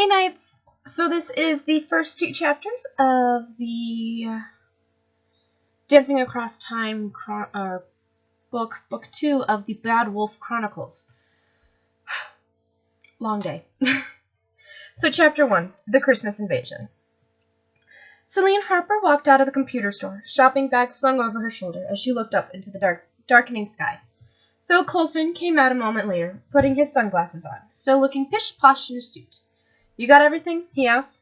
Hey Knights! So this is the first two chapters of the Dancing Across Time book 2 of the Bad Wolf Chronicles. Long day. So chapter 1, The Christmas Invasion. Celine Harper walked out of the computer store, shopping bag slung over her shoulder as she looked up into the darkening sky. Phil Coulson came out a moment later, putting his sunglasses on, still looking pish-posh in his suit. You got everything? He asked.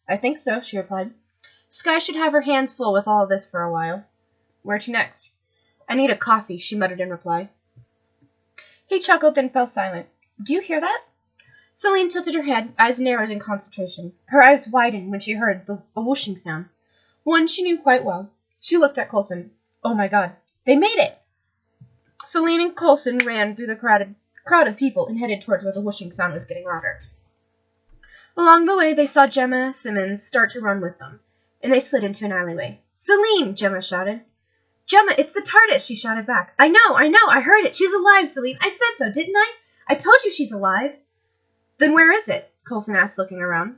I think so, she replied. Sky should have her hands full with all of this for a while. Where to next? I need a coffee, she muttered in reply. He chuckled, then fell silent. Do you hear that? Celine tilted her head, eyes narrowed in concentration. Her eyes widened when she heard a whooshing sound. One she knew quite well. She looked at Coulson. Oh my God, they made it! Celine and Coulson ran through the crowd of people and headed towards where the whooshing sound was getting louder. Along the way, they saw Gemma Simmons start to run with them, and they slid into an alleyway. Celine! Gemma shouted. Gemma, it's the TARDIS, she shouted back. I know, I heard it. She's alive, Celine. I said so, didn't I? I told you she's alive. Then where is it? Coulson asked, looking around.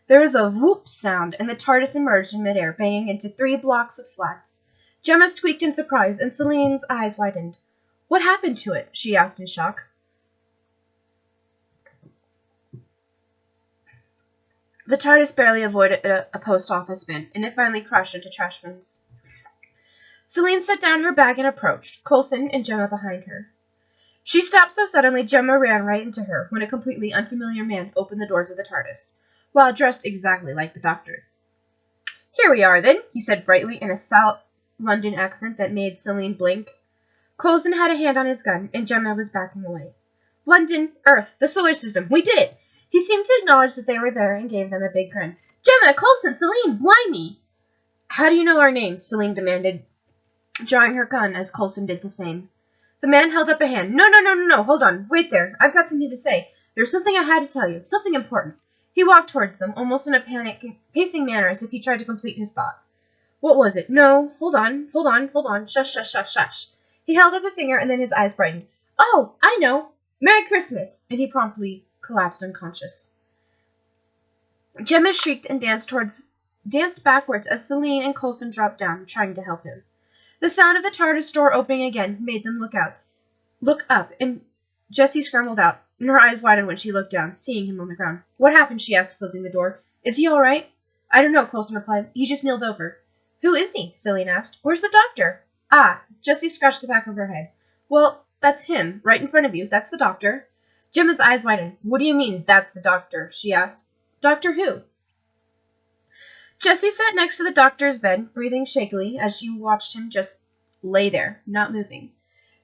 There was a whoop sound, and the TARDIS emerged in midair, banging into 3 blocks of flats. Gemma squeaked in surprise, and Celine's eyes widened. What happened to it? She asked in shock. The TARDIS barely avoided a post office bin, and it finally crashed into trash bins. Celine set down her bag and approached, Coulson and Gemma behind her. She stopped so suddenly Gemma ran right into her when a completely unfamiliar man opened the doors of the TARDIS, while dressed exactly like the Doctor. Here we are, then, he said brightly in a South London accent that made Celine blink. Coulson had a hand on his gun, and Gemma was backing away. London, Earth, the solar system, we did it! He seemed to acknowledge that they were there and gave them a big grin. Gemma, Coulson, Celine, blimey! How do you know our names? Celine demanded, drawing her gun as Coulson did the same. The man held up a hand. No, hold on, wait there. I've got something to say. There's something I had to tell you, something important. He walked towards them, almost in a pacing manner as if he tried to complete his thought. What was it? No, hold on. Shush. He held up a finger and then his eyes brightened. Oh, I know. Merry Christmas! And he promptly collapsed unconscious. Gemma shrieked and danced backwards as Celine and Coulson dropped down, trying to help him. The sound of the TARDIS door opening again made them look up, and Jessie scrambled out, and her eyes widened when she looked down, seeing him on the ground. What happened? She asked, closing the door. Is he all right? I don't know, Coulson replied. He just kneeled over. Who is he? Celine asked. Where's the Doctor? Ah, Jessie scratched the back of her head. Well, that's him, right in front of you. That's the Doctor. Gemma's eyes widened. What do you mean, that's the Doctor? She asked. Doctor who? Jessie sat next to the Doctor's bed, breathing shakily as she watched him just lay there, not moving.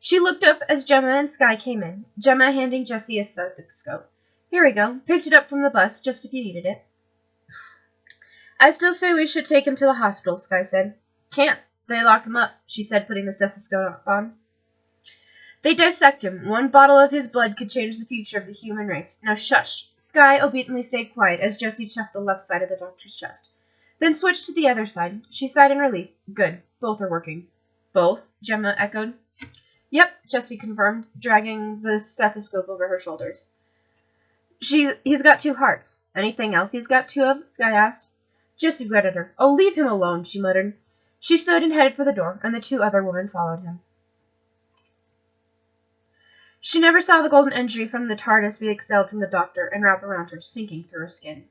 She looked up as Gemma and Sky came in, Gemma handing Jessie a stethoscope. Here we go. Picked it up from the bus, just if you needed it. I still say we should take him to the hospital, Sky said. Can't. They lock him up, she said, putting the stethoscope on. They dissect him. 1 bottle of his blood could change the future of the human race. Now shush. Sky obediently stayed quiet as Jessie checked the left side of the Doctor's chest. Then switched to the other side. She sighed in relief. Good. Both are working. Both? Gemma echoed. Yep, Jessie confirmed, dragging the stethoscope over her shoulders. He's got 2 hearts. Anything else he's got 2 of? Sky asked. Jessie glared at her. Oh, leave him alone, she muttered. She stood and headed for the door, and the 2 other women followed him. She never saw the golden energy from the TARDIS be exhaled from the Doctor and wrap around her, sinking through her skin.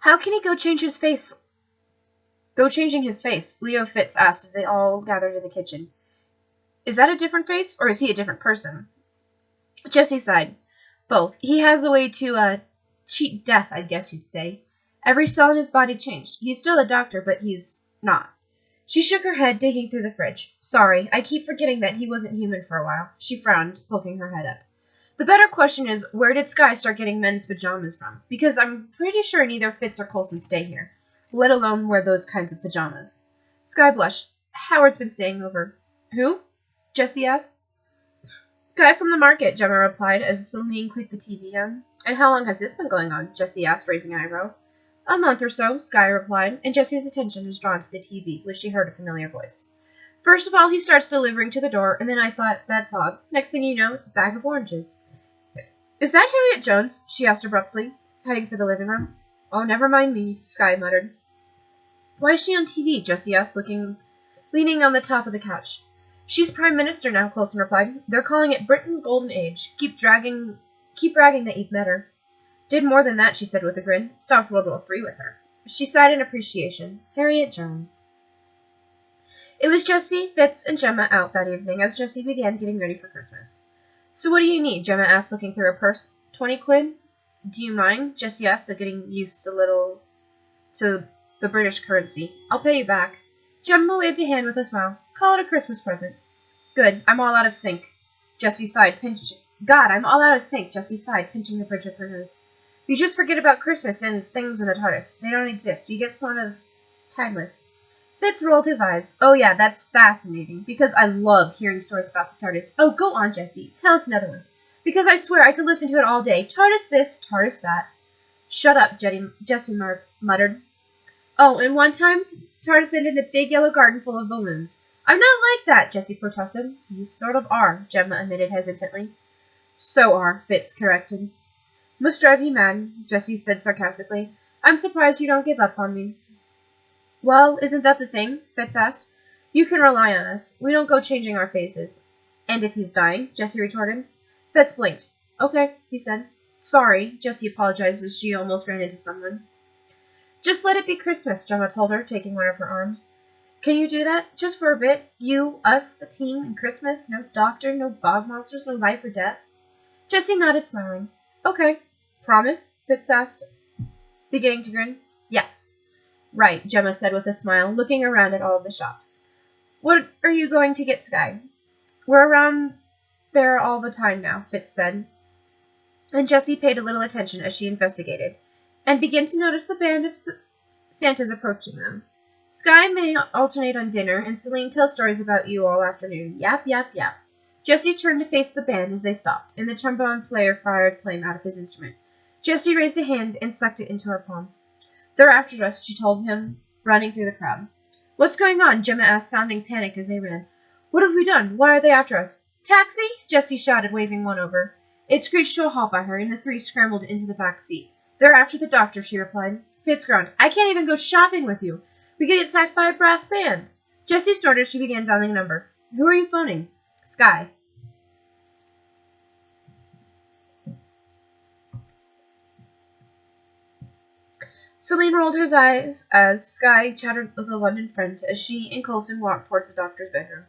How can he go changing his face? Leo Fitz asked as they all gathered in the kitchen. Is that a different face, or is he a different person? Jessie sighed. Both. He has a way to, cheat death, I guess you'd say. Every cell in his body changed. He's still a Doctor, but he's not. She shook her head, digging through the fridge. Sorry, I keep forgetting that he wasn't human for a while. She frowned, poking her head up. The better question is, where did Sky start getting men's pajamas from? Because I'm pretty sure neither Fitz or Coulson stay here, let alone wear those kinds of pajamas. Sky blushed. Howard's been staying over. Who? Jessie asked. Guy from the market, Gemma replied as Celine clicked the TV on. And how long has this been going on? Jessie asked, raising an eyebrow. A month or so, Sky replied, and Jessie's attention was drawn to the TV, when she heard a familiar voice. First of all, he starts delivering to the door, and then I thought, that's odd. Next thing you know, it's a bag of oranges. Is that Harriet Jones? She asked abruptly, heading for the living room. Oh, never mind me, Sky muttered. Why is she on TV? Jessie asked, leaning on the top of the couch. She's Prime Minister now, Coulson replied. They're calling it Britain's Golden Age. Keep bragging that you've met her. Did more than that, she said with a grin. Stopped World War III with her. She sighed in appreciation. Harriet Jones. It was Jessie, Fitz, and Gemma out that evening as Jessie began getting ready for Christmas. So what do you need? Gemma asked, looking through her purse. 20 quid? Do you mind? Jessie asked, getting used a little to the British currency. I'll pay you back. Gemma waved a hand with a smile. Call it a Christmas present. Good. I'm all out of sync. Jessie sighed, I'm all out of sync, Jessie sighed, pinching the bridge of her nose. You just forget about Christmas and things in the TARDIS. They don't exist. You get sort of timeless. Fitz rolled his eyes. Oh yeah, that's fascinating, because I love hearing stories about the TARDIS. Oh, go on, Jessie. Tell us another one. Because I swear I could listen to it all day. TARDIS this, TARDIS that. Shut up, Jessie muttered. Oh, and one time, TARDIS landed in a big yellow garden full of balloons. I'm not like that, Jessie protested. You sort of are, Gemma admitted hesitantly. So are, Fitz corrected. Must drive you mad, Jessie said sarcastically. I'm surprised you don't give up on me. Well, isn't that the thing? Fitz asked. You can rely on us. We don't go changing our faces. And if he's dying, Jessie retorted. Fitz blinked. Okay, he said. Sorry, Jessie apologized as she almost ran into someone. Just let it be Christmas, Gemma told her, taking one of her arms. Can you do that? Just for a bit? You, us, the team, and Christmas? No doctor, no bog monsters, no life or death? Jessie nodded, smiling. Okay. Promise? Fitz asked, beginning to grin. Yes. Right, Gemma said with a smile, looking around at all of the shops. What are you going to get, Sky? We're around there all the time now, Fitz said. And Jessie paid a little attention as she investigated, and began to notice the band of Santas approaching them. Sky may alternate on dinner, and Celine tell stories about you all afternoon. Yap, yap, yap. Jessie turned to face the band as they stopped, and the trombone player fired flame out of his instrument. Jessie raised a hand and sucked it into her palm. They're after us, she told him, running through the crowd. What's going on? Gemma asked, sounding panicked as they ran. What have we done? Why are they after us? Taxi! Jessie shouted, waving one over. It screeched to a halt by her, and the three scrambled into the back seat. They're after the doctor, she replied. Fitz groaned. I can't even go shopping with you. We get attacked by a brass band. Jessie snorted as she began dialing a number. Who are you phoning? Sky. Celine rolled her eyes as Sky chattered with a London friend as she and Coulson walked towards the doctor's bedroom.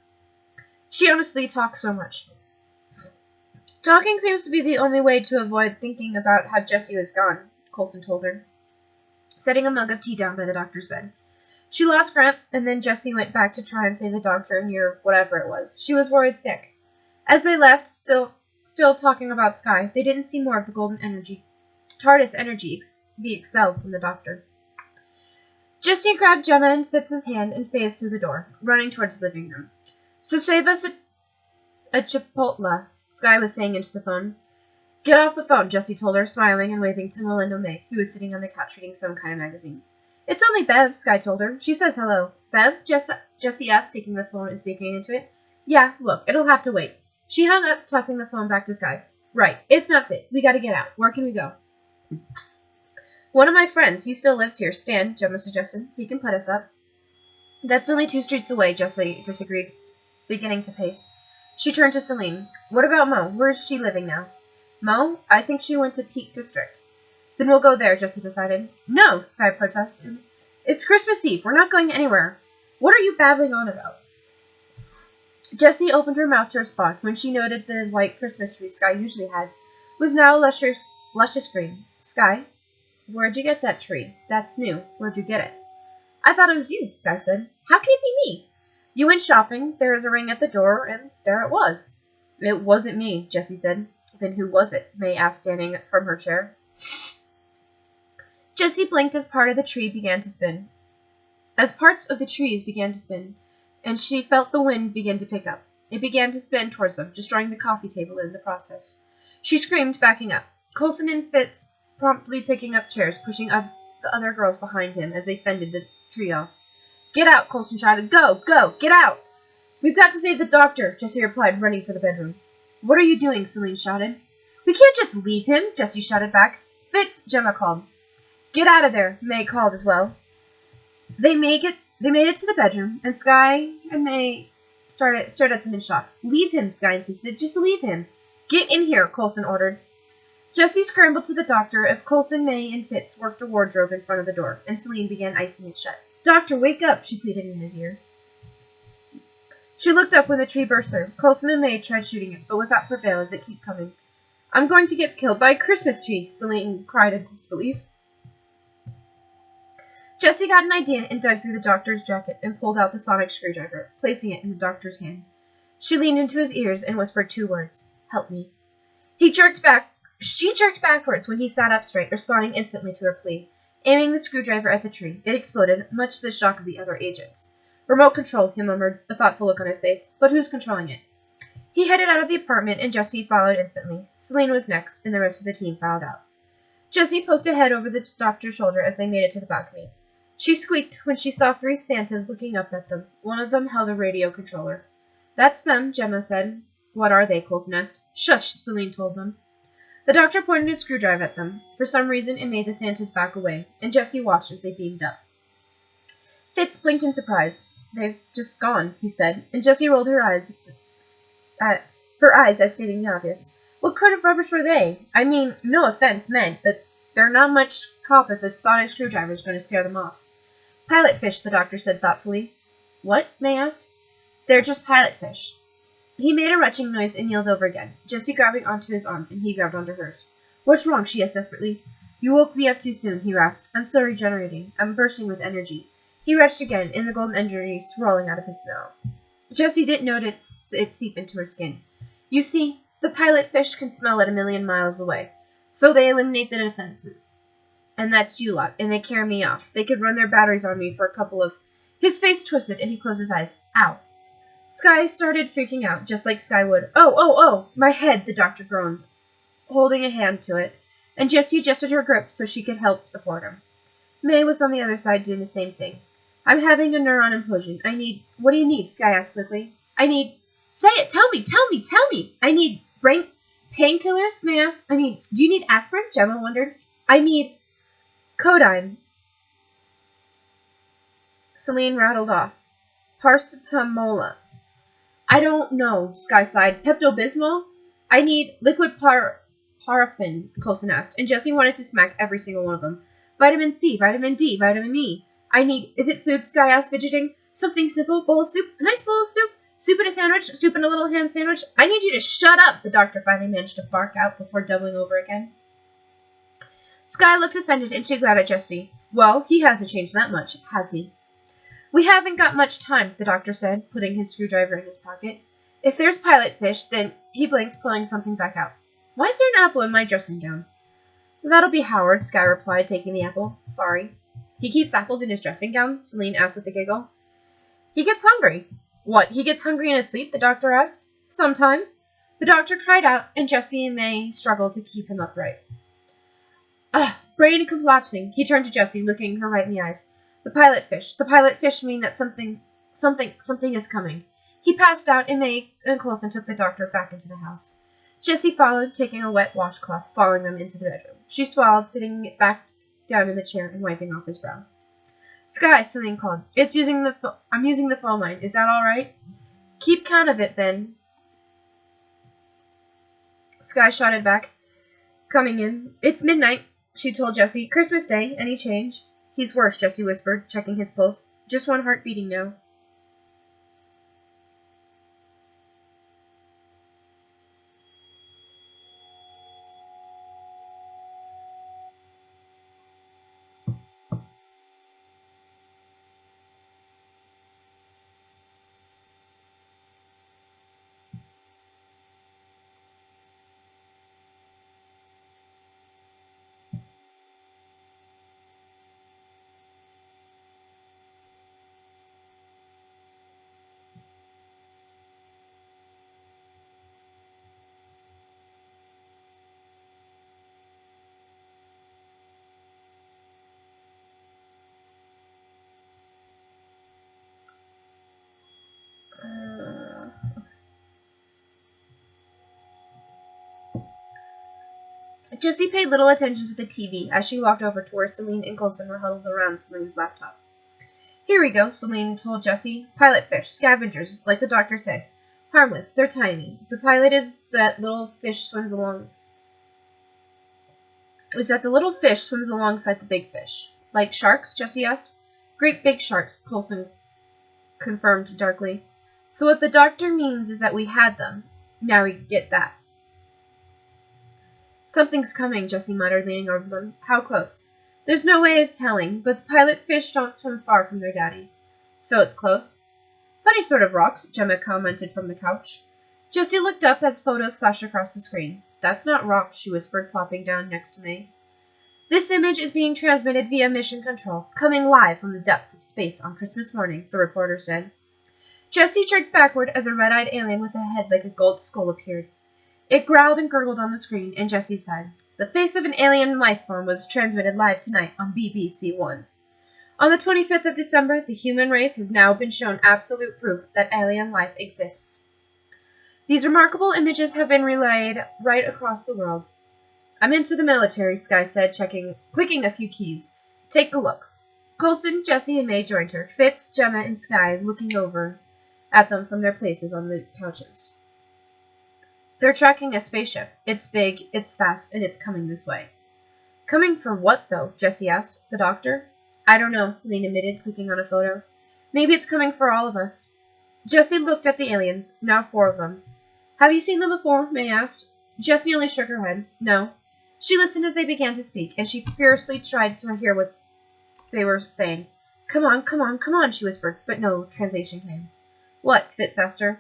She honestly talks so much. Talking seems to be the only way to avoid thinking about how Jessie was gone, Coulson told her, setting a mug of tea down by the doctor's bed. She lost Grant, and then Jessie went back to try and save the doctor near whatever it was. She was worried sick. As they left, still talking about Sky, they didn't see more of the golden energy. TARDIS energy be expelled from the doctor. Jessie grabbed Gemma and Fitz's hand and phased through the door, running towards the living room. So save us a Chipotle, Sky was saying into the phone. Get off the phone, Jessie told her, smiling and waving to Melinda May, who was sitting on the couch reading some kind of magazine. It's only Bev, Sky told her. She says hello. Bev? Jessie asked, taking the phone and speaking into it. Yeah, look, it'll have to wait. She hung up, tossing the phone back to Sky. Right, it's not safe. We gotta get out. Where can we go? One of my friends, he still lives here, Stan, Gemma suggested. He can put us up. That's only 2 streets away, Jessie disagreed, beginning to pace. She turned to Celine. What about Mo? Where's she living now? Mo? I think she went to Peak District. Then we'll go there, Jessie decided. No, Sky protested. It's Christmas Eve. We're not going anywhere. What are you babbling on about? Jessie opened her mouth to respond when she noted the white Christmas tree Sky usually had was now a luscious green. Sky? Where'd you get that tree? That's new. Where'd you get it? I thought it was you, Sky said. How can it be me? You went shopping, there was a ring at the door, and there it was. It wasn't me, Jessie said. Then who was it? May asked, standing from her chair. Jessie blinked as parts of the trees began to spin, and she felt the wind begin to pick up. It began to spin towards them, destroying the coffee table in the process. She screamed, backing up. Coulson and Fitz promptly picking up chairs, pushing up the other girls behind him as they fended the tree off. Get out, Coulson shouted. Go, go, get out! We've got to save the doctor, Jessie replied, running for the bedroom. What are you doing? Celine shouted. We can't just leave him, Jessie shouted back. Fitz, Gemma called. Get out of there, May called as well. They made it to the bedroom, and Sky and May stared at them in shock. Leave him, Sky insisted. Just leave him. Get in here, Coulson ordered. Jessie scrambled to the doctor as Coulson, May, and Fitz worked a wardrobe in front of the door, and Celine began icing it shut. Doctor, wake up, she pleaded in his ear. She looked up when the tree burst through. Coulson and May tried shooting it, but without prevail as it kept coming. I'm going to get killed by a Christmas tree, Celine cried in disbelief. Jessie got an idea and dug through the doctor's jacket and pulled out the sonic screwdriver, placing it in the doctor's hand. She leaned into his ears and whispered 2 words. Help me. She jerked backwards when he sat up straight, responding instantly to her plea. Aiming the screwdriver at the tree, it exploded, much to the shock of the other agents. Remote control, he murmured, a thoughtful look on his face. But who's controlling it? He headed out of the apartment, and Jessie followed instantly. Celine was next, and the rest of the team filed out. Jessie poked a head over the doctor's shoulder as they made it to the balcony. She squeaked when she saw 3 Santas looking up at them. One of them held a radio controller. That's them, Gemma said. What are they? Coulson asked. Shush, Celine told them. The doctor pointed his screwdriver at them. For some reason, it made the Santas back away, and Jessie watched as they beamed up. Fitz blinked in surprise. They've just gone, he said, and Jessie rolled her eyes as stating the obvious. What kind of rubbish were they? I mean, no offense meant, but they're not much cop if a sonic screwdriver is going to scare them off. Pilot fish, the doctor said thoughtfully. What? May asked. They're just pilot fish. He made a retching noise and kneeled over again, Jessie grabbing onto his arm, and he grabbed onto hers. What's wrong? She asked desperately. You woke me up too soon, he rasped. I'm still regenerating. I'm bursting with energy. He retched again, and the golden energy swirling out of his mouth. Jessie didn't notice it seep into her skin. You see, the pilot fish can smell it 1,000,000 miles away, so they eliminate the defenses. And that's you lot, and they carry me off. They could run their batteries on me for a couple of... His face twisted, and he closed his eyes. Ow. Sky started freaking out, just like Sky would. Oh, my head, the doctor groaned, holding a hand to it, and Jessie adjusted her grip so she could help support him. May was on the other side doing the same thing. I'm having a neuron implosion. What do you need? Sky asked quickly. Say it, tell me. I need brain painkillers, May asked. Do you need aspirin? Gemma wondered. I need codeine. Celine rattled off. Paracetamol. I don't know, Sky sighed. Pepto-Bismol? I need liquid paraffin, Coulson asked, and Jessie wanted to smack every single one of them. Vitamin C, vitamin D, vitamin E. Is it food? Sky asked, fidgeting. Something simple, bowl of soup, a nice bowl of soup. Soup and a sandwich, soup and a little ham sandwich. I need you to shut up, the doctor finally managed to bark out before doubling over again. Sky looked offended, and she glared at Jessie. Well, he hasn't changed that much, has he? We haven't got much time, the doctor said, putting his screwdriver in his pocket. If there's pilot fish, then he blinked, pulling something back out. Why is there an apple in my dressing gown? That'll be Howard, Sky replied, taking the apple. Sorry. He keeps apples in his dressing gown? Celine asked with a giggle. He gets hungry. What, he gets hungry in his sleep? The doctor asked. Sometimes. The doctor cried out, and Jessie and May struggled to keep him upright. Brain collapsing. He turned to Jessie, looking her right in the eyes. The pilot fish mean that something is coming. He passed out, and May and Coulson took the doctor back into the house. Jessie followed, taking a wet washcloth, following them into the bedroom. She swallowed, sitting back down in the chair and wiping off his brow. Sky, Celine called. I'm using the phone line. Is that all right? Keep count of it, then. Sky shouted back, coming in. It's midnight, she told Jessie. Christmas Day. Any change? He's worse, Jessie whispered, checking his pulse. Just 1 heart beating now. Jessie paid little attention to the TV as she walked over to where Celine and Coulson were huddled around Celine's laptop. Here we go, Celine told Jessie. Pilot fish, scavengers, like the doctor said. Harmless, they're tiny. The pilot is that little fish swims alongside the big fish. Like sharks? Jessie asked. Great big sharks, Coulson confirmed darkly. So what the doctor means is that we had them. Now we get that. Something's coming, Jessie muttered, leaning over them. How close? There's no way of telling, but the pilot fish don't swim far from their daddy. So it's close? Funny sort of rocks, Gemma commented from the couch. Jessie looked up as photos flashed across the screen. That's not rocks, she whispered, plopping down next to May. This image is being transmitted via mission control, coming live from the depths of space on Christmas morning, the reporter said. Jessie jerked backward as a red-eyed alien with a head like a gold skull appeared. It growled and gurgled on the screen, and Jessie sighed. The face of an alien life form was transmitted live tonight on BBC One. On the 25th of December, the human race has now been shown absolute proof that alien life exists. These remarkable images have been relayed right across the world. I'm into the military, Skye said, clicking a few keys. Take a look. Coulson, Jessie, and May joined her, Fitz, Gemma, and Skye looking over at them from their places on the couches. They're tracking a spaceship. It's big, it's fast, and it's coming this way. Coming for what, though? Jessie asked. The doctor? I don't know, Celine admitted, clicking on a photo. Maybe it's coming for all of us. Jessie looked at the aliens, now 4 of them. Have you seen them before? May asked. Jessie only shook her head. No. She listened as they began to speak, and she fiercely tried to hear what they were saying. Come on, she whispered, but no translation came. What? Fitz asked her.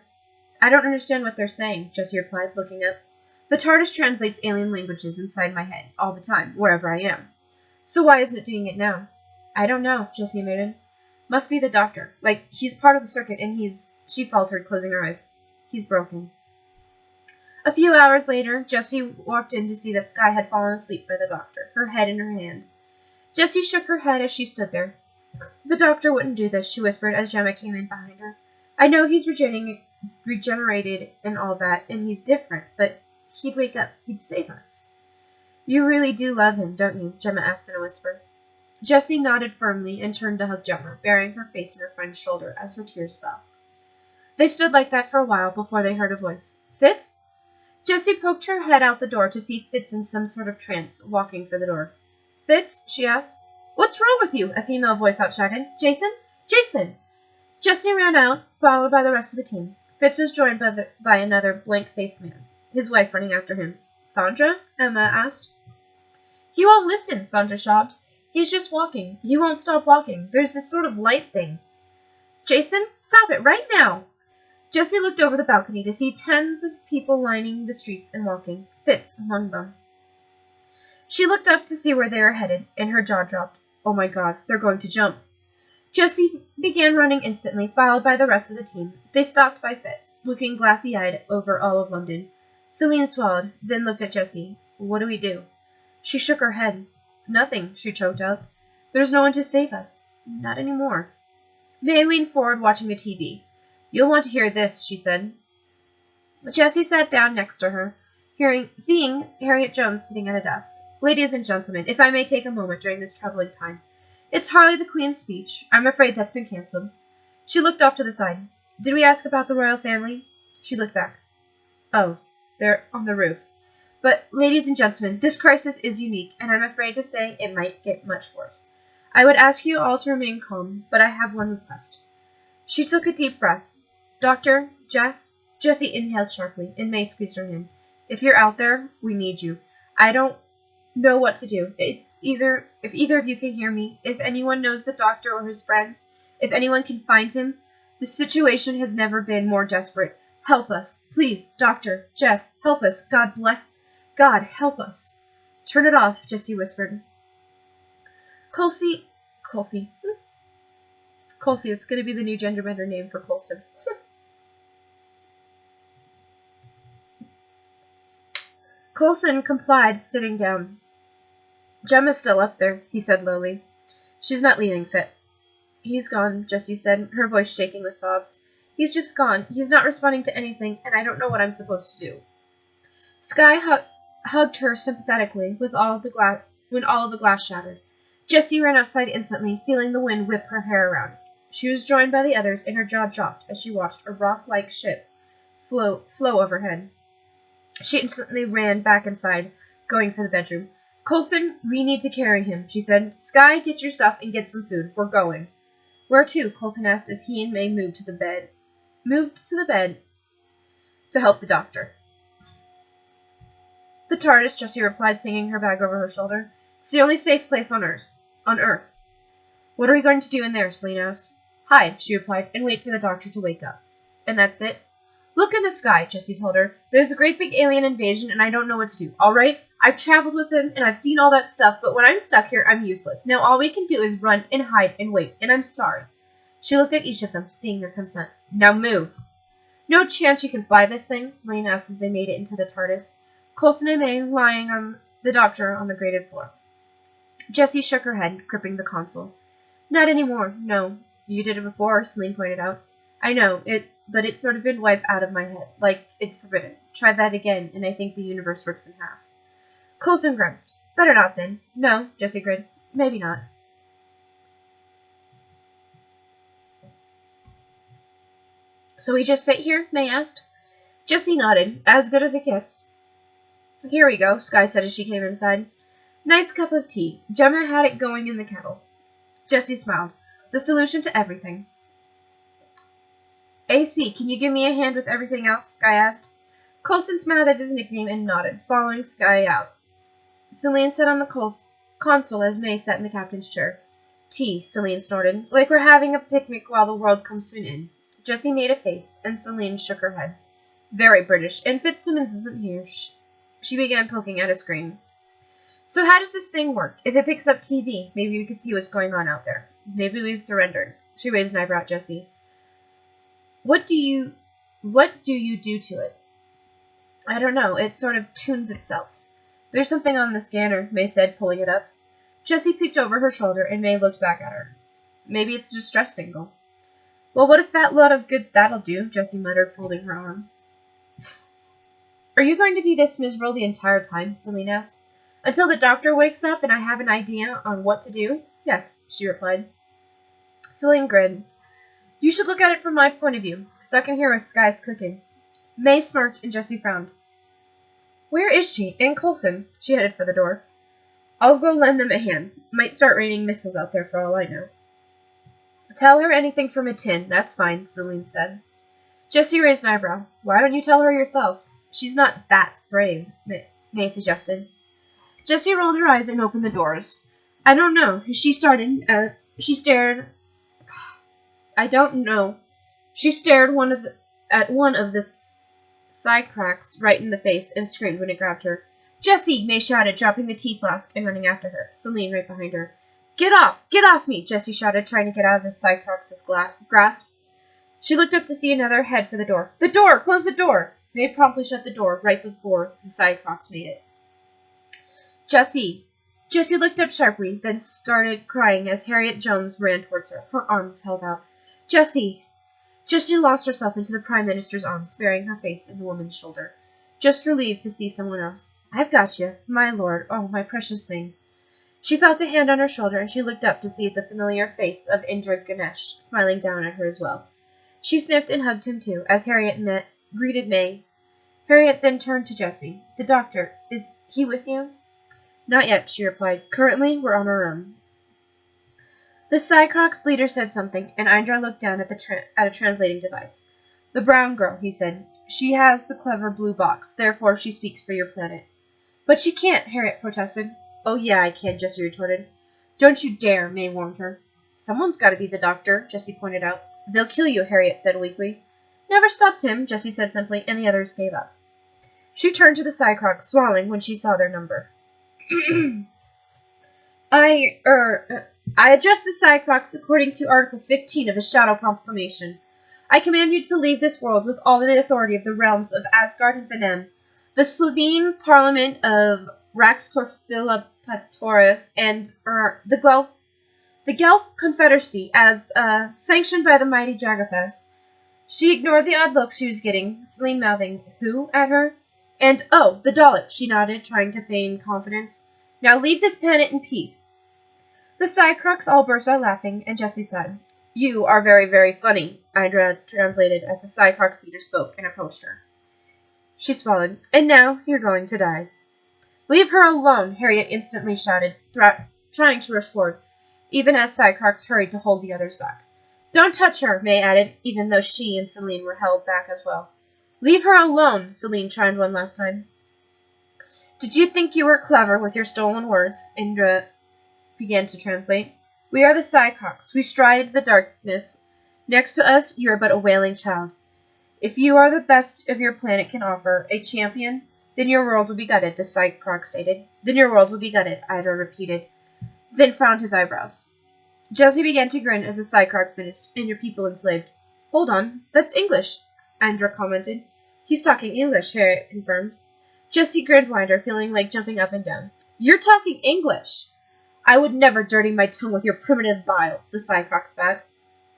I don't understand what they're saying, Jessie replied, looking up. The TARDIS translates alien languages inside my head, all the time, wherever I am. So why isn't it doing it now? I don't know, Jessie admitted. Must be the doctor. Like, he's part of the circuit, and she faltered, closing her eyes. He's broken. A few hours later, Jessie walked in to see that Skye had fallen asleep by the doctor, her head in her hand. Jessie shook her head as she stood there. The doctor wouldn't do this, she whispered as Gemma came in behind her. I know he's regenerated and all that, and he's different, but he'd wake up. He'd save us. You really do love him, don't you? Gemma asked in a whisper. Jessie nodded firmly and turned to hug Gemma, burying her face in her friend's shoulder as her tears fell. They stood like that for a while before they heard a voice. Fitz? Jessie poked her head out the door to see Fitz in some sort of trance, walking for the door. Fitz? She asked. What's wrong with you? A female voice outshouted. Jason? Jason! Jessie ran out, followed by the rest of the team. Fitz was joined by another blank-faced man, his wife running after him. Sandra? Emma asked. He won't listen, Sandra sobbed. He's just walking. He won't stop walking. There's this sort of light thing. Jason, stop it right now! Jessie looked over the balcony to see tens of people lining the streets and walking, Fitz among them. She looked up to see where they were headed, and her jaw dropped. Oh my God, they're going to jump. Jessie began running instantly, followed by the rest of the team. They stopped by Fitz, looking glassy-eyed over all of London. Celine swallowed, then looked at Jessie. What do we do? She shook her head. Nothing, she choked out. There's no one to save us. Not anymore. May leaned forward, watching the TV. You'll want to hear this, she said. Jessie sat down next to her, seeing Harriet Jones sitting at a desk. Ladies and gentlemen, if I may take a moment during this troubling time. It's hardly the Queen's speech. I'm afraid that's been cancelled. She looked off to the side. Did we ask about the royal family? She looked back. Oh, they're on the roof. But, ladies and gentlemen, this crisis is unique, and I'm afraid to say it might get much worse. I would ask you all to remain calm, but I have one request. She took a deep breath. Doctor, Jessie inhaled sharply, and May squeezed her hand. If you're out there, we need you. I don't know what to do. If either of you can hear me, if anyone knows the doctor or his friends, if anyone can find him, the situation has never been more desperate. Help us. Please, Doctor, Jess, help us. God, help us. Turn it off, Jessie whispered. Colsey, it's going to be the new gender bender name for Coulson. Coulson complied, sitting down. Gemma's still up there, he said lowly. She's not leaving Fitz. He's gone, Jessie said, her voice shaking with sobs. He's just gone. He's not responding to anything, and I don't know what I'm supposed to do. Skye hugged her sympathetically when all of the glass shattered. Jessie ran outside instantly, feeling the wind whip her hair around. She was joined by the others, and her jaw dropped as she watched a rock-like ship flow overhead. She instantly ran back inside, going for the bedroom. Coulson, we need to carry him, she said. Skye, get your stuff and get some food. We're going. Where to? Coulson asked as he and May moved to the bed to help the doctor. The TARDIS, Jessie replied, slinging her bag over her shoulder. It's the only safe place on Earth. What are we going to do in there? Celine asked. Hide, she replied, and wait for the doctor to wake up. And that's it? Look in the sky, Jessie told her. There's a great big alien invasion, and I don't know what to do, all right? I've traveled with him, and I've seen all that stuff, but when I'm stuck here, I'm useless. Now all we can do is run and hide and wait, and I'm sorry. She looked at each of them, seeing their consent. Now move. No chance you can fly this thing? Celine asked as they made it into the TARDIS. Coulson and May lying on the doctor on the grated floor. Jessie shook her head, gripping the console. Not anymore, no. You did it before, Celine pointed out. I know, but it's sort of been wiped out of my head, like it's forbidden. Try that again, and I think the universe rips in half. Coulson grimaced. Better not, then. No, Jessie grinned. Maybe not. So we just sit here? May asked. Jessie nodded. As good as it gets. Here we go, Skye said as she came inside. Nice cup of tea. Gemma had it going in the kettle. Jessie smiled. The solution to everything. AC, can you give me a hand with everything else? Skye asked. Coulson smiled at his nickname and nodded, following Skye out. Celine sat on the console as May sat in the captain's chair. Tea, Celine snorted, like we're having a picnic while the world comes to an end. Jessie made a face, and Celine shook her head. Very British, and Fitzsimmons isn't here. She began poking at a screen. So how does this thing work? If it picks up TV, maybe we could see what's going on out there. Maybe we've surrendered. She raised an eyebrow at Jessie. What do you do to it? I don't know. It sort of tunes itself. There's something on the scanner, May said, pulling it up. Jessie peeked over her shoulder, and May looked back at her. Maybe it's a distress signal. Well, what a fat lot of good that'll do, Jessie muttered, folding her arms. Are you going to be this miserable the entire time? Celine asked. Until the doctor wakes up and I have an idea on what to do? Yes, she replied. Celine grinned. You should look at it from my point of view. Stuck in here with Skye's cooking. May smirked and Jessie frowned. Where is she? And Coulson? She headed for the door. I'll go lend them a hand. Might start raining missiles out there for all I know. Tell her anything from a tin. That's fine, Celine said. Jessie raised an eyebrow. Why don't you tell her yourself? She's not that brave, May suggested. Jessie rolled her eyes and opened the doors. I don't know. She stared. I don't know. She stared at one of the Sycorax right in the face and screamed when it grabbed her. Jessie! May shouted, dropping the tea flask and running after her. Celine right behind her. Get off! Get off me! Jessie shouted, trying to get out of the Sycorax's grasp. She looked up to see another head for the door. The door! Close the door! May promptly shut the door right before the Sycorax made it. Jessie! Jessie looked up sharply, then started crying as Harriet Jones ran towards her, her arms held out. Jessie! Jessie lost herself into the Prime Minister's arms, burying her face in the woman's shoulder, just relieved to see someone else. I've got you, my lord, oh, my precious thing. She felt a hand on her shoulder, and she looked up to see the familiar face of Indra Ganesh smiling down at her as well. She sniffed and hugged him too, as Harriet greeted May. Harriet then turned to Jessie. The doctor, is he with you? Not yet, she replied. Currently, we're on our own. The Sycorax leader said something, and Indra looked down at a translating device. The brown girl, he said. She has the clever blue box, therefore she speaks for your planet. But she can't, Harriet protested. Oh yeah, I can, Jessie retorted. Don't you dare, May warned her. Someone's got to be the doctor, Jessie pointed out. They'll kill you, Harriet said weakly. Never stopped him, Jessie said simply, and the others gave up. She turned to the Sycorax, swallowing when she saw their number. I address the Sycorax according to Article 15 of the Shadow Proclamation. I command you to leave this world with all the authority of the realms of Asgard and Venem, the Slovene Parliament of Raxcorphilopatoris, and the Guelph Confederacy, as sanctioned by the mighty Jagathas. She ignored the odd look she was getting, Celine mouthing, who, at her? And, oh, the dollet, she nodded, trying to feign confidence. Now leave this planet in peace. The Cycrocs all burst out laughing, and Jessie said, You are very, very funny, Indra translated as the Cycrocs leader spoke and approached her. She swallowed. And now you're going to die. Leave her alone, Harriet instantly shouted, trying to rush forward, even as Cycrocs hurried to hold the others back. Don't touch her, May added, even though she and Celine were held back as well. Leave her alone, Celine chimed one last time. Did you think you were clever with your stolen words? Indra began to translate. We are the Cycrocs. We stride the darkness. Next to us, you are but a wailing child. If you are the best of your planet can offer, a champion, then your world will be gutted, the Cycroc stated. Then your world will be gutted, Indra repeated, then frowned his eyebrows. Jessie began to grin as the Cycrocs finished, and your people enslaved. Hold on, that's English, Indra commented. He's talking English, Harriet confirmed. Jessie grinned wider, feeling like jumping up and down. You're talking English! I would never dirty my tongue with your primitive bile, the Cycroc spat.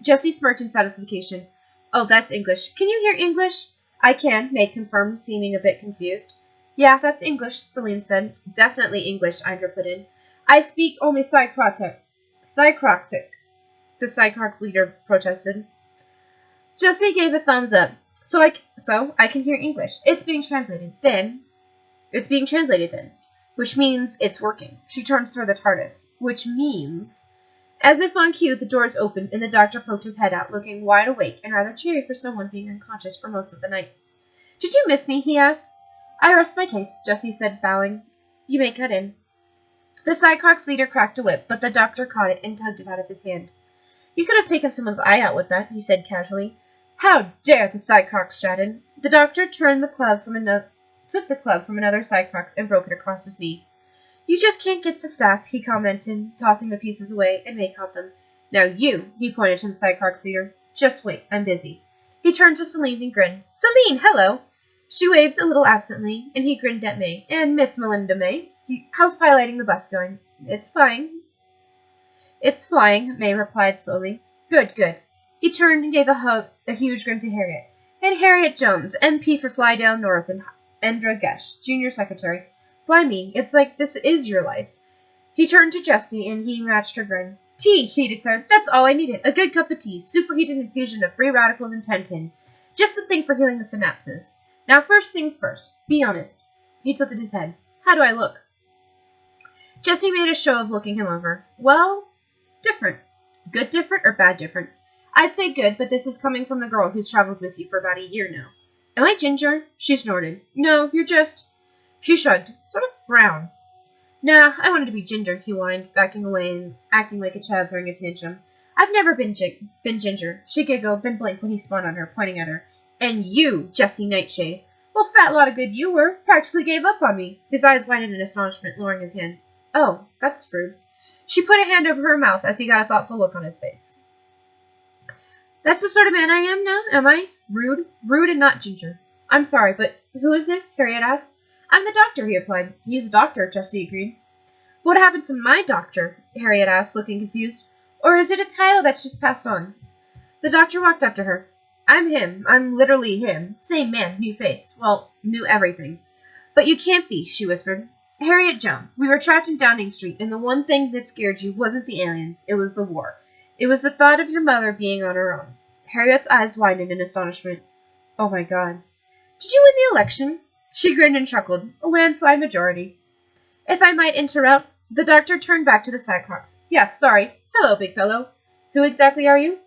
Jessie smirked in satisfaction. Oh, that's English. Can you hear English? I can, May confirmed, seeming a bit confused. Yeah, that's English, Celine said. Definitely English, Indra put in. I speak only Cycrotic, the Cycrocs leader protested. Jessie gave a thumbs up. So I can hear English. It's being translated then. Which means it's working. She turns toward the TARDIS. Which means... As if on cue, the doors opened, and the doctor poked his head out, looking wide awake and rather cheery for someone being unconscious for most of the night. Did you miss me? He asked. I rest my case, Jessie said, bowing. You may cut in. The Cycrocs leader cracked a whip, but the doctor caught it and tugged it out of his hand. You could have taken someone's eye out with that, he said casually. How dare the Cycrocs shouted. The doctor took the club from another Cycrocs and broke it across his knee. You just can't get the staff, he commented, tossing the pieces away, and May caught them. Now you, he pointed to the Cycrocs leader. Just wait, I'm busy. He turned to Celine and grinned. Celine, hello! She waved a little absently, and he grinned at May. And Miss Melinda May, how's piloting the bus going? It's fine. It's flying, May replied slowly. Good, good. He turned and gave a huge grin to Harriet. And Harriet Jones, MP for Fly Down North, and Indra Gesh, junior secretary. Blimey, it's like this is your life. He turned to Jessie, and he matched her grin. Tea, he declared. That's all I needed. A good cup of tea. Superheated infusion of free radicals and tentin. Just the thing for healing the synapses. Now, first things first. Be honest. He tilted his head. How do I look? Jessie made a show of looking him over. Well, different. Good different or bad different? I'd say good, but this is coming from the girl who's traveled with you for about a year now. Am I ginger? She snorted. No, you're just... She shrugged. Sort of brown. Nah, I wanted to be ginger, he whined, backing away and acting like a child throwing a tantrum. I've never been ginger. She giggled, then blinked when he spun on her, pointing at her. And you, Jessie Nightshade. Well, fat lot of good you were. Practically gave up on me. His eyes widened in astonishment, lowering his hand. Oh, that's rude. She put a hand over her mouth as he got a thoughtful look on his face. That's the sort of man I am now, am I? Rude? Rude and not ginger. I'm sorry, but who is this? Harriet asked. I'm the doctor, he replied. He's a doctor, Jessie agreed. What happened to my doctor? Harriet asked, looking confused. Or is it a title that's just passed on? The doctor walked up to her. I'm him. I'm literally him. Same man, new face. Well, new everything. But you can't be, she whispered. Harriet Jones. We were trapped in Downing Street, and the one thing that scared you wasn't the aliens. It was the war. It was the thought of your mother being on her own. Harriet's eyes widened in astonishment. Oh my God. Did you win the election? She grinned and chuckled. A landslide majority. If I might interrupt, the doctor turned back to the Cycrocs. Yes, sorry. Hello, big fellow. Who exactly are you?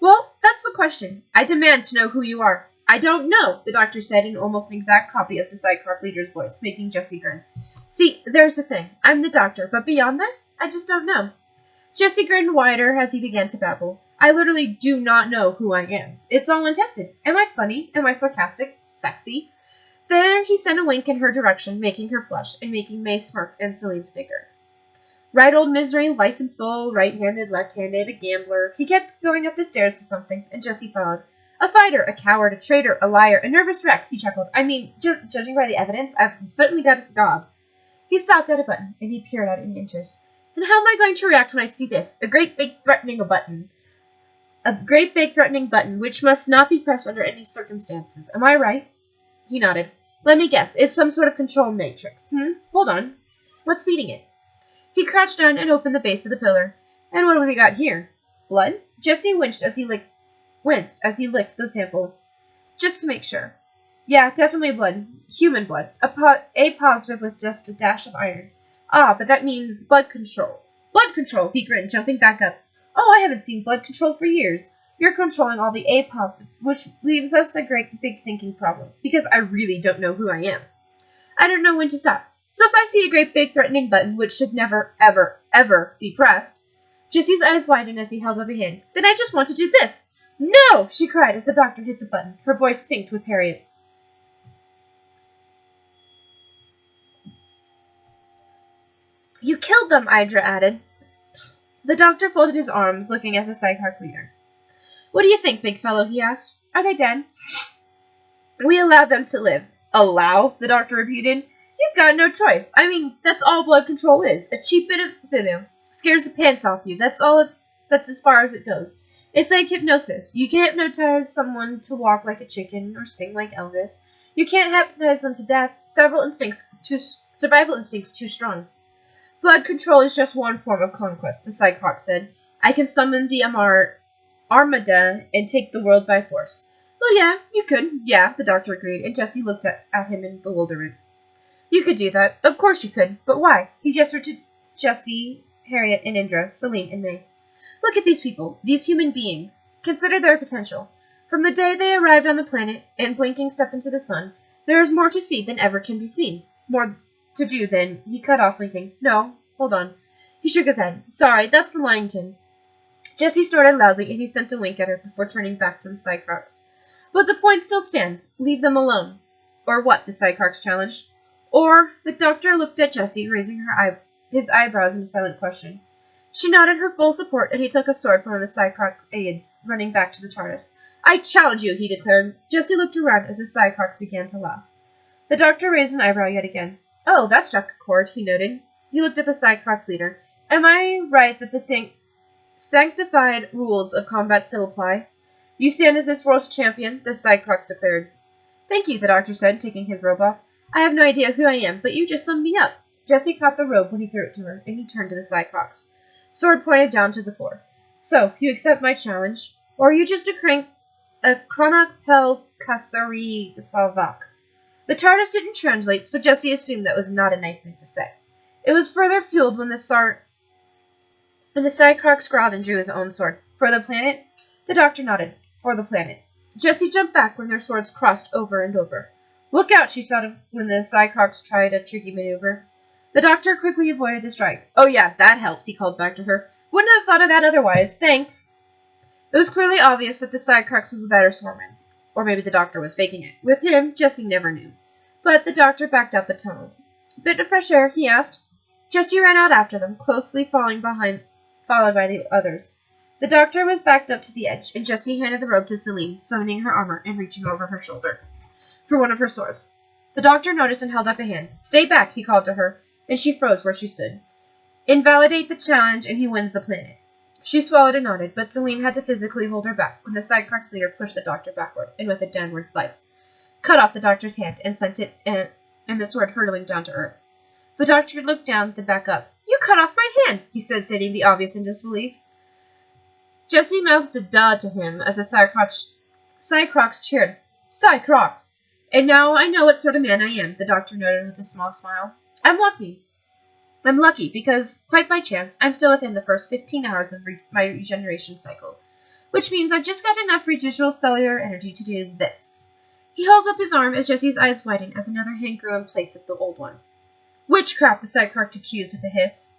Well, that's the question. I demand to know who you are. I don't know, the doctor said in almost an exact copy of the Cycroc leader's voice, making Jessie grin. See, there's the thing. I'm the doctor, but beyond that, I just don't know. Jessie grinned wider as he began to babble. I literally do not know who I am. It's all untested. Am I funny? Am I sarcastic? Sexy? There he sent a wink in her direction, making her flush, and making May smirk and Celine snicker. Right old misery, life and soul, right-handed, left-handed, a gambler. He kept going up the stairs to something, and Jessie followed. A fighter, a coward, a traitor, a liar, a nervous wreck, he chuckled. I mean, judging by the evidence, I've certainly got a gob. He stopped at a button, and he peered at it in interest. And how am I going to react when I see this? A great big threatening button. A great big threatening button, which must not be pressed under any circumstances. Am I right? He nodded. Let me guess, it's some sort of control matrix. Hold on. What's feeding it? He crouched down and opened the base of the pillar. And what have we got here? Blood? Jesse winced as he licked the sample, just to make sure. Yeah, definitely blood. Human blood. A positive with just a dash of iron. Ah, but that means blood control. Blood control, he grinned, jumping back up. Oh, I haven't seen blood control for years. You're controlling all the A positives, which leaves us a great big stinking problem, because I really don't know who I am. I don't know when to stop. So if I see a great big threatening button, which should never, ever, ever be pressed, Jesse's eyes widened as he held up a hand. Then I just want to do this. No! She cried as the doctor hit the button, her voice synced with Harriet's. You killed them, Idra added. The doctor folded his arms, looking at the Psychic leader. What do you think, big fellow? He asked. Are they dead? We allowed them to live. Allow? The doctor repeated. You've got no choice. I mean, that's all blood control is. A cheap bit of voodoo. Scares the pants off you. That's as far as it goes. It's like hypnosis. You can hypnotize someone to walk like a chicken or sing like Elvis. You can't hypnotize them to death. Survival instincts too strong. Blood control is just one form of conquest, the Psychoc said. I can summon the Armada and take the world by force. Well, yeah, you could. Yeah, the doctor agreed, and Jesse looked at him in bewilderment. You could do that. Of course you could. But why? He gestured to Jesse, Harriet, and Indra, Celine, and May. Look at these people, these human beings. Consider their potential. From the day they arrived on the planet and blinking stepped into the sun, there is more to see than ever can be seen. More to do than... He cut off, winking. No, hold on. He shook his head. Sorry, that's the Lion King. Jesse snorted loudly, and he sent a wink at her before turning back to the Psychocs. But the point still stands. Leave them alone. Or what? The Psychocs challenged. Or... The doctor looked at Jesse, raising his eyebrows in a silent question. She nodded her full support, and he took a sword from one of the Psychoc aides, running back to the TARDIS. I challenge you, he declared. Jesse looked around as the Psychocs began to laugh. The doctor raised an eyebrow yet again. Oh, that struck a chord, he noted. He looked at the Psychocs leader. Am I right that the sanctified rules of combat still apply? You stand as this world's champion, the Psychocs declared. Thank you, the doctor said, taking his robe off. I have no idea who I am, but you just summed me up. Jesse caught the robe when he threw it to her, and he turned to the Psychocs. Sword pointed down to the floor. So, you accept my challenge? Or are you just a Chronoc Pel Kasari Salvak? The TARDIS didn't translate, so Jesse assumed that was not a nice thing to say. It was further fueled when the Psychoc growled and drew his own sword. For the planet? The doctor nodded. For the planet. Jesse jumped back when their swords crossed over and over. Look out, she shouted when the Psychocs tried a tricky maneuver. The doctor quickly avoided the strike. Oh yeah, that helps, he called back to her. Wouldn't have thought of that otherwise. Thanks. It was clearly obvious that the Psychoc was a better swordsman. Or maybe the doctor was faking it. With him, Jesse never knew. But the doctor backed up a tunnel. Bit of fresh air, he asked. Jesse ran out after them, closely followed by the others. The doctor was backed up to the edge, and Jesse handed the robe to Celine, summoning her armor and reaching over her shoulder for one of her swords. The doctor noticed and held up a hand. Stay back, he called to her, and she froze where she stood. Invalidate the challenge, and he wins the planet. She swallowed and nodded, but Celine had to physically hold her back when the Psychoc leader pushed the doctor backward, and with a downward slice, cut off the doctor's hand and sent it and the sword hurtling down to earth. The doctor looked down, then back up. You cut off my hand, he said, stating the obvious in disbelief. Jesse mouthed a duh to him as the Psychocs cheered. Psychocs! And now I know what sort of man I am, the doctor noted with a small smile. I'm lucky because, quite by chance, I'm still within the first 15 hours of my regeneration cycle, which means I've just got enough residual cellular energy to do this. He held up his arm as Jesse's eyes widened as another hand grew in place of the old one. Witchcraft, the Psychoc accused with a hiss.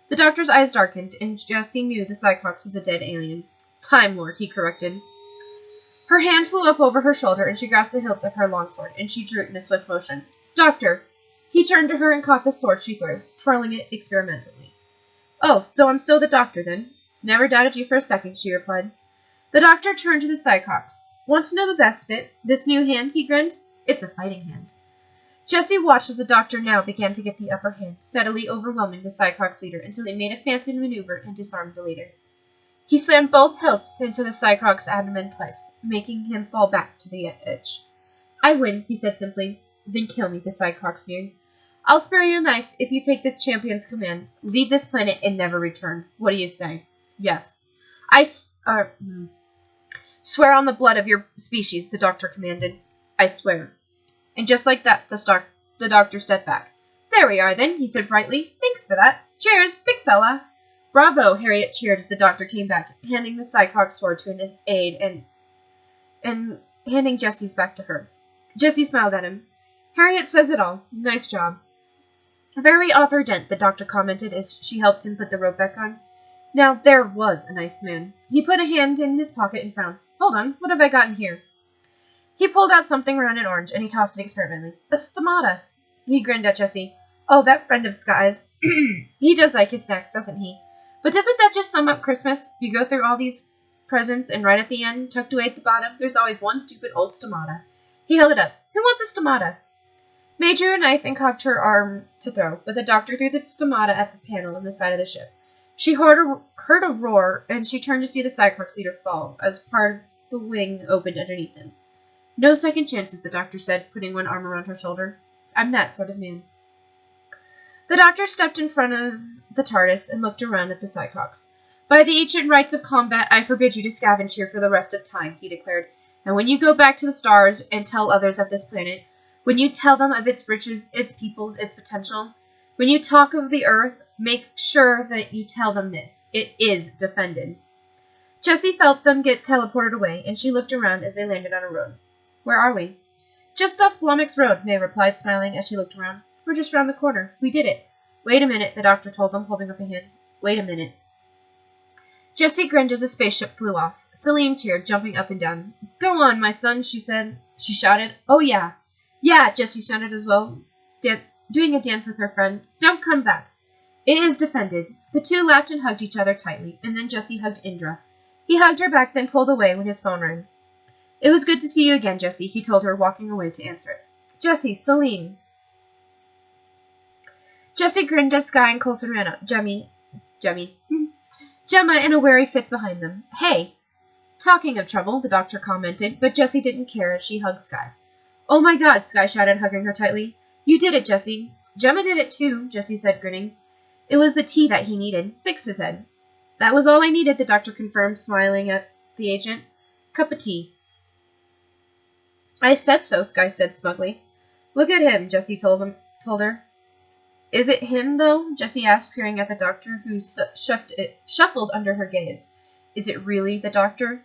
The doctor's eyes darkened, and Jesse knew the Psychoc was a dead alien. Time Lord, he corrected. Her hand flew up over her shoulder, and she grasped the hilt of her longsword, and she drew it in a swift motion. Doctor! He turned to her and caught the sword she threw, twirling it experimentally. Oh, so I'm still the doctor, then? Never doubted you for a second, she replied. The doctor turned to the Psychocs. Want to know the best bit? This new hand, he grinned. It's a fighting hand. Jesse watched as the doctor now began to get the upper hand, steadily overwhelming the Psychoc leader until he made a fancy maneuver and disarmed the leader. He slammed both hilts into the Psychoc's abdomen twice, making him fall back to the edge. I win, he said simply. Then kill me, the Cyclops sneered. I'll spare your knife if you take this champion's command. Leave this planet and never return. What do you say? Yes. Swear on the blood of your species, the doctor commanded. I swear. And just like that, the doctor stepped back. There we are, then, he said brightly. Thanks for that. Cheers, big fella. Bravo, Harriet cheered as the doctor came back, handing the Cyclops sword to his aide and handing Jessie's back to her. Jessie smiled at him. Harriet says it all. Nice job. Very Arthur Dent, the doctor commented as she helped him put the rope back on. Now, there was a nice man. He put a hand in his pocket and frowned. Hold on, what have I got in here? He pulled out something round and orange, and he tossed it experimentally. A stomata. He grinned at Jessie. Oh, that friend of Sky's. He does like his snacks, doesn't he? But doesn't that just sum up Christmas? You go through all these presents, and right at the end, tucked away at the bottom, there's always one stupid old stomata. He held it up. Who wants a stomata? May drew a knife and cocked her arm to throw, but the doctor threw the stomata at the panel on the side of the ship. She heard a roar, and she turned to see the Cyclops leader fall, as part of the wing opened underneath him. No second chances, the doctor said, putting one arm around her shoulder. I'm that sort of man. The doctor stepped in front of the TARDIS and looked around at the Cyclops. By the ancient rites of combat, I forbid you to scavenge here for the rest of time, he declared. And when you go back to the stars and tell others of this planet, when you tell them of its riches, its peoples, its potential, when you talk of the Earth, make sure that you tell them this. It is defended. Jessie felt them get teleported away, and she looked around as they landed on a road. Where are we? Just off Blomix Road, May replied, smiling as she looked around. We're just round the corner. We did it. Wait a minute, the doctor told them, holding up a hand. Wait a minute. Jessie grinned as the spaceship flew off. Celine cheered, jumping up and down. Go on, my son, she said. She shouted. Oh, yeah. Yeah, Jessie shouted as well, doing a dance with her friend. Don't come back. It is defended. The two laughed and hugged each other tightly, and then Jessie hugged Indra. He hugged her back, then pulled away when his phone rang. It was good to see you again, Jessie, he told her, walking away to answer it. Jessie, Celine. Jessie grinned as Sky and Coulson ran up. Gemma in a wary fits behind them. Hey! Talking of trouble, the doctor commented, but Jessie didn't care as she hugged Sky. Oh my God, Sky shouted, hugging her tightly. You did it, Jessie. Gemma did it too, Jessie said, grinning. It was the tea that he needed. Fixed his head. That was all I needed, the doctor confirmed, smiling at the agent. Cup of tea. I said so, Sky said smugly. Look at him, Jessie told her. Is it him, though? Jessie asked, peering at the doctor, who shuffled under her gaze. Is it really the doctor?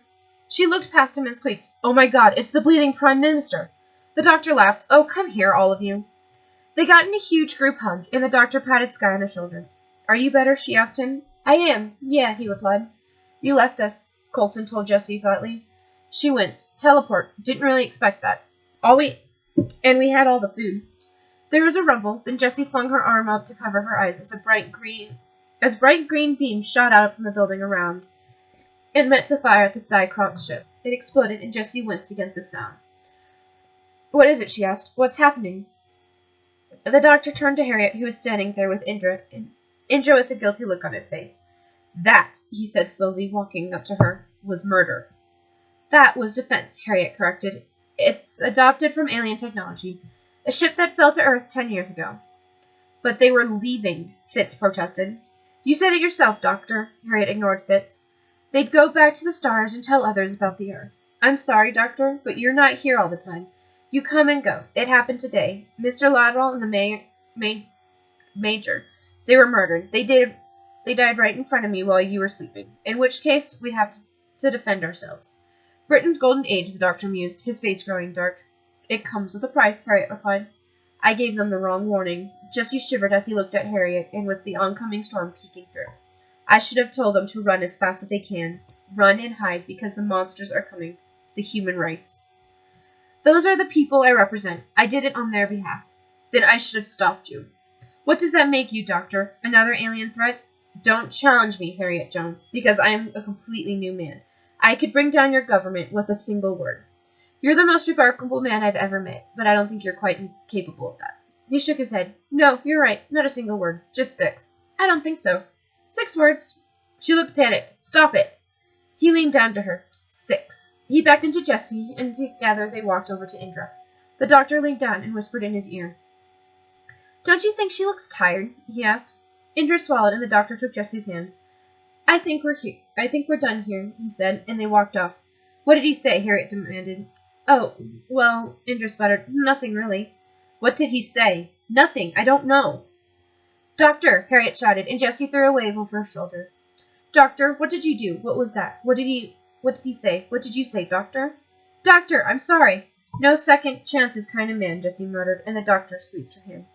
She looked past him and squeaked. Oh my God, it's the bleeding Prime Minister! The doctor laughed. Oh, come here, all of you. They got in a huge group hug, and the doctor patted Sky on the shoulder. Are you better? She asked him. I am. Yeah, he replied. You left us, Coulson told Jessie flatly. She winced. Teleport. Didn't really expect that. And we had all the food. There was a rumble, then Jessie flung her arm up to cover her eyes as bright green beams shot out from the building around and met to fire at the Cyclops ship. It exploded, and Jessie winced against the sound. What is it? She asked. What's happening? The doctor turned to Harriet, who was standing there with Indra with a guilty look on his face. That, he said slowly, walking up to her, was murder. That was defense, Harriet corrected. It's adopted from alien technology. A ship that fell to Earth 10 years ago. But they were leaving, Fitz protested. You said it yourself, Doctor, Harriet ignored Fitz. They'd go back to the stars and tell others about the Earth. I'm sorry, Doctor, but you're not here all the time. You come and go. It happened today. Mr. Ladwell and the Major. They were murdered. They died right in front of me while you were sleeping. In which case, we have to defend ourselves. Britain's golden age, the doctor mused, his face growing dark. It comes with a price, Harriet replied. I gave them the wrong warning. Jessie shivered as he looked at Harriet, and with the oncoming storm peeking through. I should have told them to run as fast as they can. Run and hide, because the monsters are coming. The human race. Those are the people I represent. I did it on their behalf. Then I should have stopped you. What does that make you, Doctor? Another alien threat? Don't challenge me, Harriet Jones, because I am a completely new man. I could bring down your government with a single word. You're the most remarkable man I've ever met, but I don't think you're quite capable of that. He shook his head. No, you're right. Not a single word. Just 6. I don't think so. 6 words. She looked panicked. Stop it. He leaned down to her. 6. He beckoned to Jessie, and together they walked over to Indra. The doctor leaned down and whispered in his ear. "Don't you think she looks tired?" he asked. Indra swallowed, and the doctor took Jessie's hands. I think we're done here," he said, and they walked off. "What did he say?" Harriet demanded. "Oh, well," Indra sputtered, "nothing really." "What did he say?" "Nothing. I don't know." "Doctor!" Harriet shouted, and Jessie threw a wave over her shoulder. "Doctor, what did you do? What was that? What did he say? What did you say, Doctor?" "Doctor, I'm sorry." "No second chances kind of man," Jessie muttered, and the doctor squeezed her hand.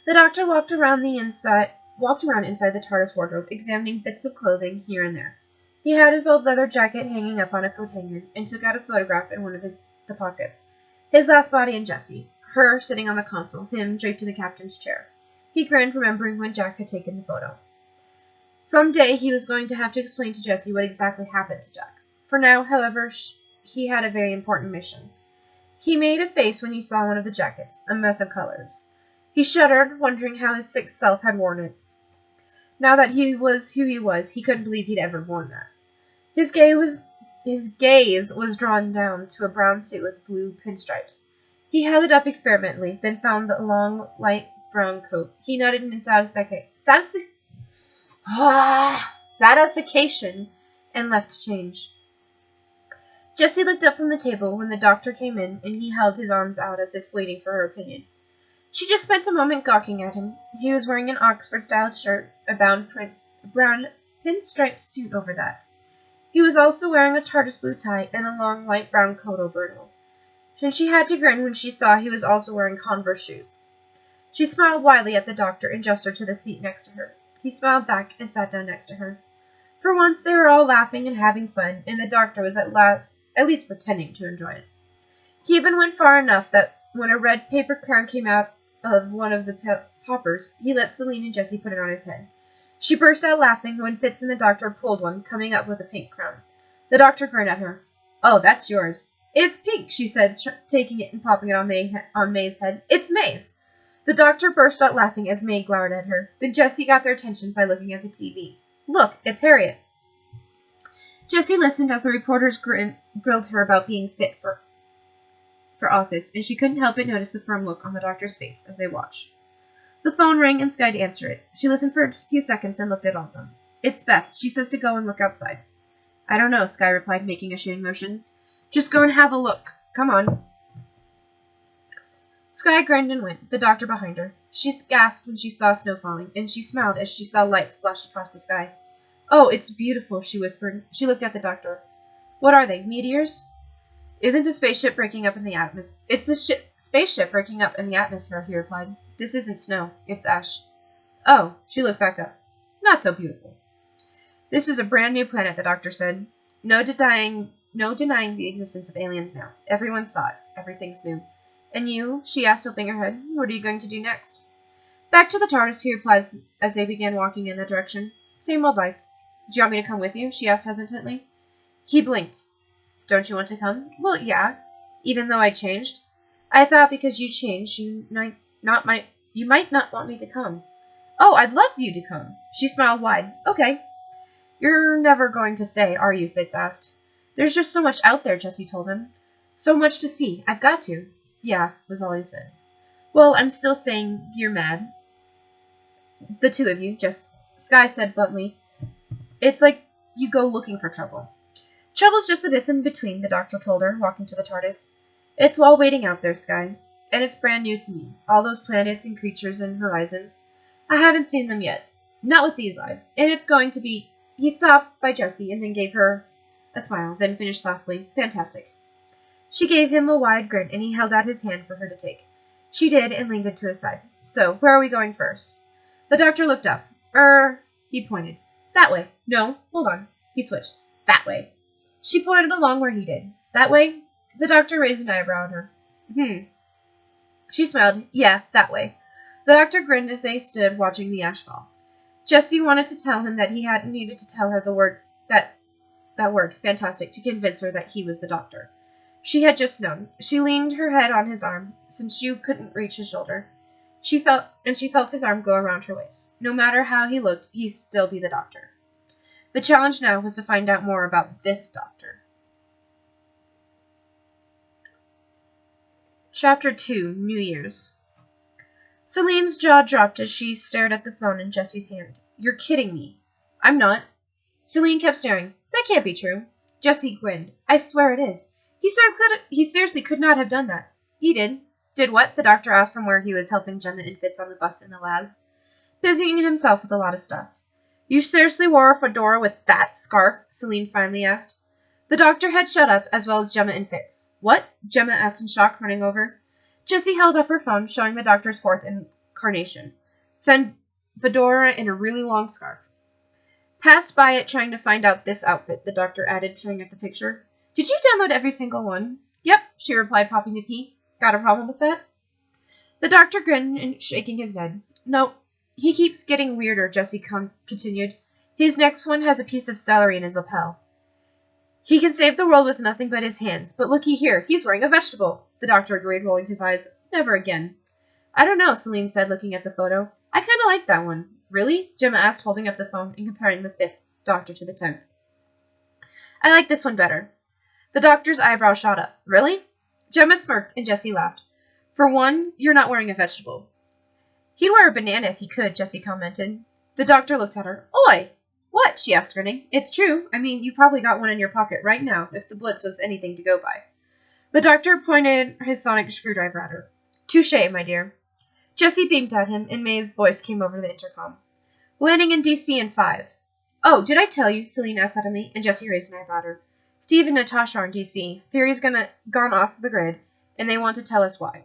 The doctor walked around inside the TARDIS wardrobe, examining bits of clothing here and there. He had his old leather jacket hanging up on a coat hanger, and took out a photograph in one of the pockets. His last body and Jessie, her sitting on the console, him draped in the captain's chair. He grinned, remembering when Jack had taken the photo. Some day he was going to have to explain to Jessie what exactly happened to Jack. For now, however, he had a very important mission. He made a face when he saw one of the jackets, a mess of colors. He shuddered, wondering how his sick self had worn it. Now that he was who he was, he couldn't believe he'd ever worn that. His gaze was drawn down to a brown suit with blue pinstripes. He held it up experimentally, then found a long, light brown coat. He nodded in satisfaction and left to change. Jessie looked up from the table when the doctor came in, and he held his arms out as if waiting for her opinion. She just spent a moment gawking at him. He was wearing an Oxford-style shirt, a brown pinstriped suit over that. He was also wearing a TARDIS blue tie and a long light brown coat over it all. And she had to grin when she saw he was also wearing Converse shoes. She smiled widely at the doctor and gestured to the seat next to her. He smiled back and sat down next to her. For once they were all laughing and having fun, and the doctor was at least pretending to enjoy it. He even went far enough that when a red paper crown came out of one of the poppers, he let Celine and Jessie put it on his head. She burst out laughing when Fitz and the doctor pulled one, coming up with a pink crown. The doctor grinned at her. "Oh, that's yours." "It's pink," she said, taking it and popping it on May's head. "It's May's." The doctor burst out laughing as May glowered at her. Then Jessie got their attention by looking at the TV. "Look, it's Harriet." Jessie listened as the reporters grilled her about being fit for office, and she couldn't help but notice the firm look on the doctor's face as they watched. The phone rang and Sky answered it. She listened for a few seconds and looked at all of them. "It's Beth. She says to go and look outside." "I don't know," Sky replied, making a shooing motion. "Just go and have a look. Come on." Sky grinned and went, the doctor behind her. She gasped when she saw snow falling, and she smiled as she saw lights flash across the sky. "Oh, it's beautiful," she whispered. She looked at the doctor. "What are they, meteors?" "Isn't the spaceship breaking up in the atmosphere?" "It's the spaceship breaking up in the atmosphere," he replied. "This isn't snow. It's ash." "Oh," she looked back up. "Not so beautiful." "This is a brand new planet," the doctor said. No denying the existence of aliens now. Everyone saw it. Everything's new." "And you?" she asked, tilting her head. "What are you going to do next?" "Back to the TARDIS," he replied as they began walking in that direction. "Same old life." "Do you want me to come with you?" she asked hesitantly. He blinked. "Don't you want to come?" "Well, yeah. Even though I changed?" "I thought because you changed, you might not want me to come." "Oh, I'd love you to come." She smiled wide. "Okay." "You're never going to stay, are you?" Fitz asked. "There's just so much out there," Jessie told him. "So much to see. I've got to." "Yeah," was all he said. "Well, I'm still saying you're mad." "The two of you," Sky said bluntly. "It's like you go looking for trouble." "Trouble's just the bits in between," the doctor told her, walking to the TARDIS. "It's all waiting out there, Sky. And it's brand new to me. All those planets and creatures and horizons. I haven't seen them yet. Not with these eyes. And it's going to be..." He stopped by Jessie and then gave her a smile, then finished softly. "Fantastic." She gave him a wide grin, and he held out his hand for her to take. She did, and leaned it to his side. "So, where are we going first?" The doctor looked up. He pointed. "That way. No, hold on." He switched. "That way." She pointed along where he did. "That way?" The doctor raised an eyebrow at her. She smiled. "Yeah, that way." The doctor grinned as they stood watching the ash fall. Jessie wanted to tell him that he hadn't needed to tell her the word, that word, fantastic, to convince her that he was the doctor. She had just known. She leaned her head on his arm, since she couldn't reach his shoulder. She felt his arm go around her waist. No matter how he looked, he'd still be the doctor. The challenge now was to find out more about this doctor. Chapter 2, New Year's. Celine's jaw dropped as she stared at the phone in Jessie's hand. You're kidding me. I'm not. Celine kept staring. That can't be true. Jessie grinned. I swear it is. He seriously could not have done that. He did. Did what? The doctor asked from where he was helping Gemma and Fitz on the bus in the lab. Busying himself with a lot of stuff. You seriously wore a fedora with that scarf? Celine finally asked. The doctor had shut up, as well as Gemma and Fitz. What? Gemma asked in shock, running over. Jessie held up her phone, showing the doctor's fourth incarnation. Fedora and a really long scarf. Passed by it trying to find out this outfit, the doctor added, peering at the picture. Did you download every single one? Yep, she replied, popping the key. Got a problem with that? The doctor grinned and shaking his head. Nope. He keeps getting weirder, Jessie continued. His next one has a piece of celery in his lapel. He can save the world with nothing but his hands, but looky here, he's wearing a vegetable. The doctor agreed, rolling his eyes. Never again. I don't know, Celine said, looking at the photo. I kind of like that one. Really? Gemma asked, holding up the phone and comparing the 5th doctor to the 10th. I like this one better. The doctor's eyebrow shot up. Really? Gemma smirked and Jessie laughed. For one, you're not wearing a vegetable. He'd wear a banana if he could, Jessie commented. The doctor looked at her. Oi! What? She asked, grinning. It's true. I mean, you probably got one in your pocket right now, if the Blitz was anything to go by. The doctor pointed his sonic screwdriver at her. Touché, my dear. Jessie beamed at him, and May's voice came over the intercom. Landing in D.C. in 5. Oh, did I tell you? Celine asked suddenly, and Jessie raised an eyebrow at her. Steve and Natasha are in D.C. Fury's gone off the grid, and they want to tell us why.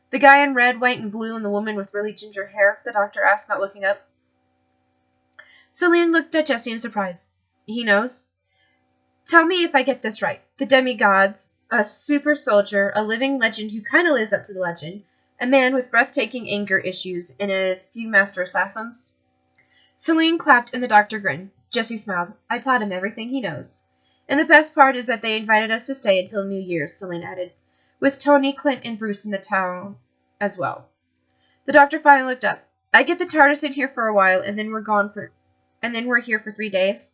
The guy in red, white, and blue, and the woman with really ginger hair? The doctor asked, not looking up. Celine looked at Jessie in surprise. He knows? Tell me if I get this right. The demigods, a super soldier, a living legend who kind of lives up to the legend, a man with breathtaking anger issues, and a few master assassins? Celine clapped and the doctor grinned. Jessie smiled. I taught him everything he knows. And the best part is that they invited us to stay until New Year's, Celine added, with Tony, Clint, and Bruce in the town as well. The doctor finally looked up. I get the TARDIS in here for a while, and then we're here for 3 days.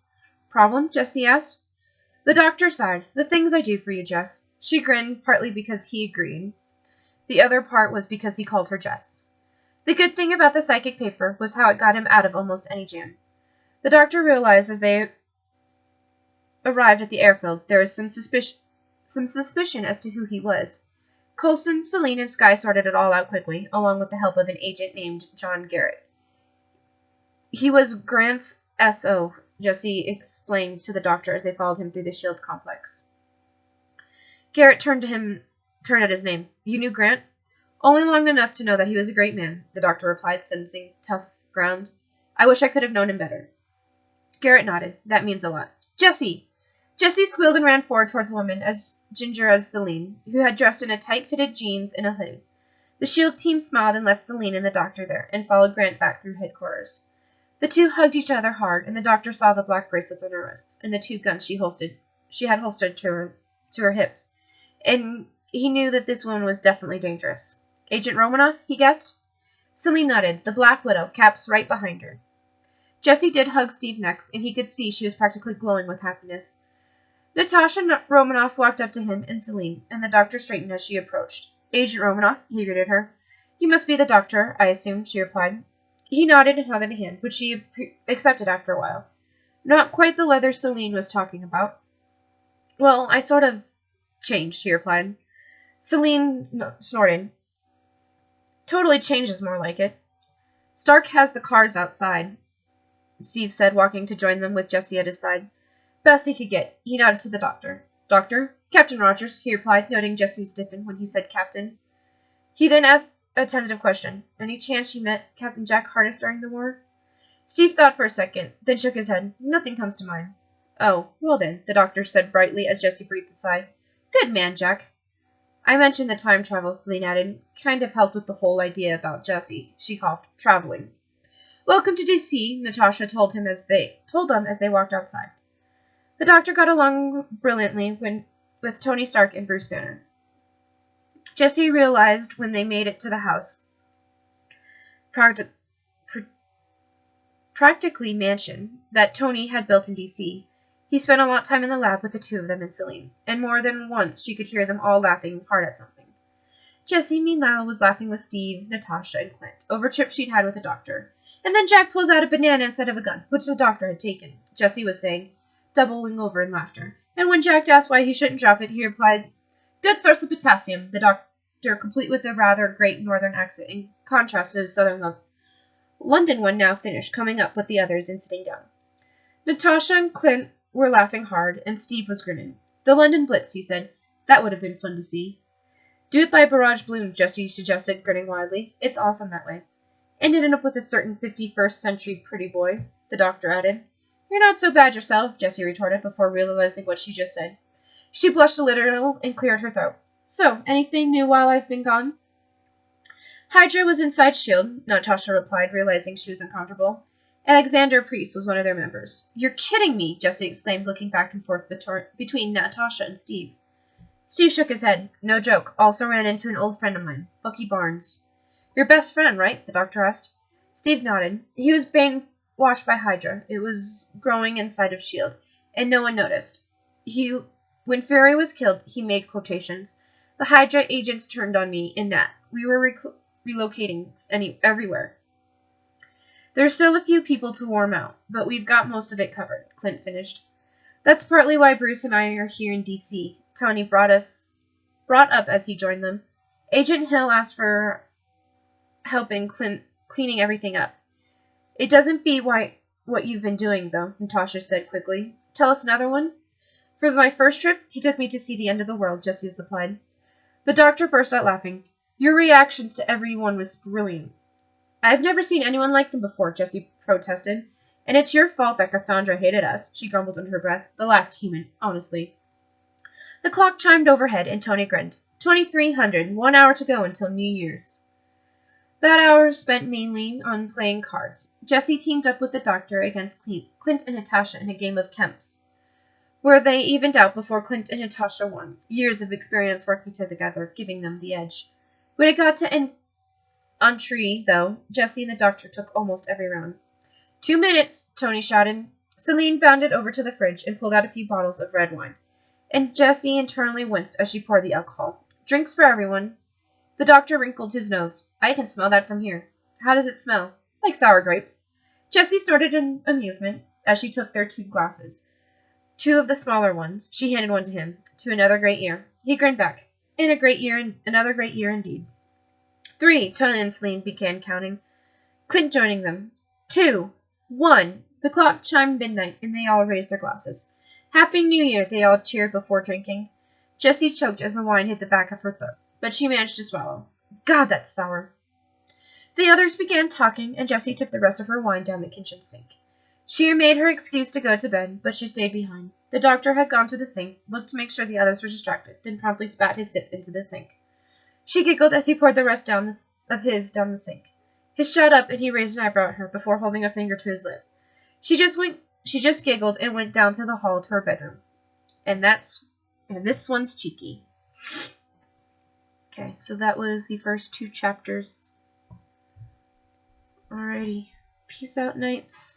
Problem? Jessie asked. The doctor sighed. The things I do for you, Jess. She grinned, partly because he agreed. The other part was because he called her Jess. The good thing about the psychic paper was how it got him out of almost any jam. The doctor realized as they arrived at the airfield there was some suspicion as to who he was. Coulson, Celine, and Skye sorted it all out quickly, along with the help of an agent named John Garrett. He was Grant's S.O., Jessie explained to the doctor as they followed him through the shield complex. Garrett turned at his name. You knew Grant? Only long enough to know that he was a great man, the doctor replied, sensing tough ground. I wish I could have known him better. Garrett nodded. That means a lot. Jessie! Jessie squealed and ran forward towards a woman as ginger as Celine, who had dressed in a tight-fitted jeans and a hoodie. The SHIELD team smiled and left Celine and the doctor there, and followed Grant back through headquarters. The two hugged each other hard, and the doctor saw the black bracelets on her wrists, and the 2 guns she had holstered to her hips, and he knew that this woman was definitely dangerous. Agent Romanoff, he guessed? Celine nodded, the Black Widow, Caps right behind her. Jessie did hug Steve next, and he could see she was practically glowing with happiness. Natasha Romanoff walked up to him and Celine, and the doctor straightened as she approached. Agent Romanoff, he greeted her. You must be the doctor, I assume, she replied. He nodded and held out a hand, which she accepted after a while. Not quite the leather Celine was talking about. Well, I sort of changed, he replied. Celine snorted. Totally changed is more like it. Stark has the cars outside, Steve said, walking to join them with Jessie at his side. Best he could get. He nodded to the doctor. Doctor? Captain Rogers, he replied, noting Jessie stiffen when he said captain. He then asked a tentative question. Any chance she met Captain Jack Harness during the war? Steve thought for a second, then shook his head. Nothing comes to mind. Oh, well then, the doctor said brightly as Jessie breathed a sigh. Good man, Jack. I mentioned the time travel, Celine added. Kind of helped with the whole idea about Jessie. She coughed. Traveling. Welcome to D.C., Natasha told them as they walked outside. The doctor got along brilliantly with Tony Stark and Bruce Banner. Jessie realized when they made it to the house, practically mansion, that Tony had built in D.C. He spent a lot of time in the lab with the 2 of them and Celine, and more than once she could hear them all laughing hard at something. Jessie, meanwhile, was laughing with Steve, Natasha, and Clint over trips she'd had with the doctor. And then Jack pulls out a banana instead of a gun, which the doctor had taken, Jessie was saying, doubling over in laughter. And when Jack asked why he shouldn't drop it, he replied, "Good source of potassium," the doctor, complete with a rather great northern accent, in contrast to his southern London one, now finished, coming up with the others and sitting down. Natasha and Clint were laughing hard, and Steve was grinning. "The London Blitz," he said. "That would have been fun to see." "Do it by barrage balloon," Jessie suggested, grinning widely. "It's awesome that way." "And ended up with a certain 51st century pretty boy," the doctor added. "You're not so bad yourself," Jessie retorted, before realizing what she just said. She blushed a little and cleared her throat. "So, anything new while I've been gone?" "Hydra was inside S.H.I.E.L.D., Natasha replied, realizing she was uncomfortable. "Alexander Priest was one of their members." "You're kidding me!" Jessie exclaimed, looking back and forth between Natasha and Steve. Steve shook his head. "No joke. Also ran into an old friend of mine, Bucky Barnes." "Your best friend, right?" the doctor asked. Steve nodded. "He was brainwashed by Hydra. It was growing inside of S.H.I.E.L.D., and no one noticed. When Fury was killed, he made quotations. The Hydra agents turned on me and Nat. We were relocating everywhere. There's still a few people to warm out, but we've got most of it covered," Clint finished. "That's partly why Bruce and I are here in D.C. Tony brought up as he joined them. Agent Hill asked for helping cleaning everything up." "It doesn't beat what you've been doing, though," Natasha said quickly. "Tell us another one?" "For my first trip, he took me to see the end of the world," Jessie supplied. The doctor burst out laughing. "Your reactions to everyone was brilliant." "I've never seen anyone like them before," Jessie protested. "And it's your fault that Cassandra hated us," she grumbled under her breath. "The last human, honestly." The clock chimed overhead, and Tony grinned. 2300, 1 hour to go until New Year's. That hour spent mainly on playing cards. Jessie teamed up with the doctor against Clint and Natasha in a game of Kemp's, where they evened out before Clint and Natasha won. Years of experience working together, giving them the edge. When it got to entree, though, Jessie and the doctor took almost every round. 2 minutes, Tony shouted. Celine bounded over to the fridge and pulled out a few bottles of red wine, and Jessie internally winked as she poured the alcohol. "Drinks for everyone." The doctor wrinkled his nose. "I can smell that from here." "How does it smell?" "Like sour grapes." Jessie snorted in amusement as she took their 2 glasses. 2 of the smaller ones. She handed one to him. "To another great year." He grinned back. "And another great year indeed." 3, Tony and Celine began counting, Clint joining them. 2, 1. The clock chimed midnight, and they all raised their glasses. "Happy New Year," they all cheered before drinking. Jessie choked as the wine hit the back of her throat, but she managed to swallow. "God, that's sour." The others began talking, and Jessie tipped the rest of her wine down the kitchen sink. She made her excuse to go to bed, but she stayed behind. The doctor had gone to the sink, looked to make sure the others were distracted, then promptly spat his sip into the sink. She giggled as he poured the rest down the sink. His shot up, and he raised an eyebrow at her before holding a finger to his lip. She just giggled and went down to the hall to her bedroom. And this one's cheeky. Okay, so that was the first 2 chapters. Alrighty. Peace out, Knights.